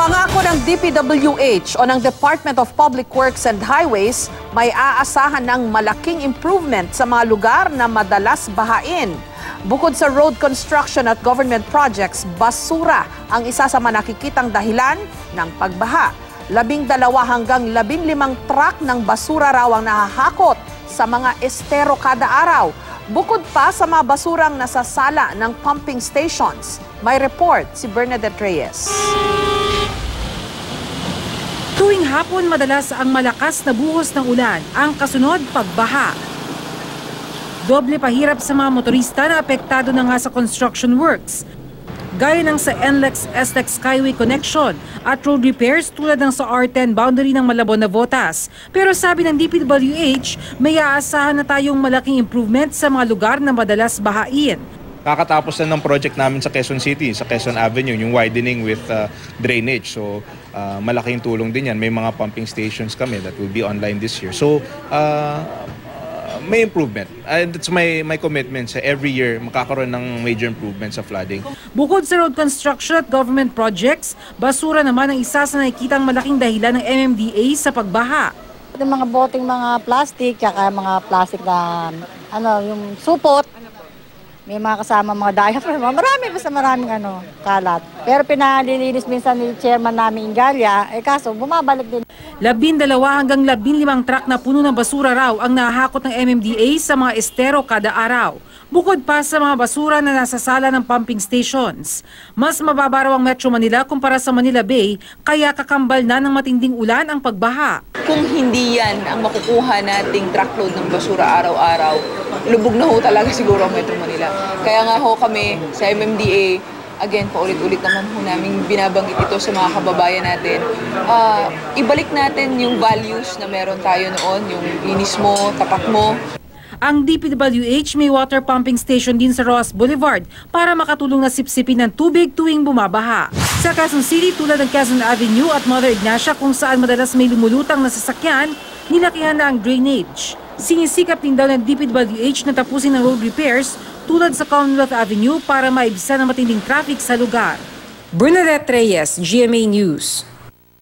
Pangako ng DPWH o ng Department of Public Works and Highways, may aasahan ng malaking improvement sa mga lugar na madalas bahain. Bukod sa road construction at government projects, basura ang isa sa mga nakikitang dahilan ng pagbaha. 12 hanggang 15 truck ng basura raw ang nahahakot sa mga estero kada araw. Bukod pa sa mga basurang nasasala ng pumping stations. May report si Bernadette Reyes. Tuwing hapon, madalas ang malakas na buhos ng ulan, ang kasunod pagbaha. Doble pahirap sa mga motorista na apektado na nga sa construction works, gaya ng sa NLEX-SLEX Skyway Connection at road repairs tulad ng sa R10 boundary ng Malabon na Botas. Pero sabi ng DPWH, may aasahan na tayong malaking improvement sa mga lugar na madalas bahain. Kakatapos na ng project namin sa Quezon City, sa Quezon Avenue, yung widening with drainage. So malaking tulong din yan. May mga pumping stations kami that will be online this year. So may improvement. That's my commitment sa every year makakaroon ng major improvement sa flooding. Bukod sa road construction at government projects, basura naman ang isa sa nakikitang malaking dahilan ng MMDA sa pagbaha. Yung mga boteng mga plastic, kaya mga plastic na yung supot, may mga kasama mga diaper, maraming kalat. Pero pinalilinis minsan ni chairman namin Ingalia, kaso bumabalik din. 12 hanggang 15 truck na puno ng basura raw ang nahahakot ng MMDA sa mga estero kada araw. Bukod pa sa mga basura na nasasala ng pumping stations. Mas mababa raw ang Metro Manila kumpara sa Manila Bay, kaya kakambal na ng matinding ulan ang pagbaha. Kung hindi yan ang makukuha nating truckload ng basura araw-araw, lubog na ho talaga siguro ang Metro Manila. Kaya nga ho kami sa MMDA, again, paulit-ulit naman ho namin binabanggit ito sa mga kababayan natin. Ibalik natin yung values na meron tayo noon, yung linis mo, tapat mo. Ang DPWH may water pumping station din sa Roas Boulevard para makatulong na sipsipin ng tubig tuwing bumabaha. Sa Quezon City tulad ng Quezon Avenue at Mother Ignacia kung saan madalas may lumulutang na sasakyan, nilakihan na ang drainage. Sinisikap din daw ng DPWH na tapusin ang road repairs tulad sa Commonwealth Avenue para maibsan ang matinding traffic sa lugar. Bernadette Reyes, GMA News.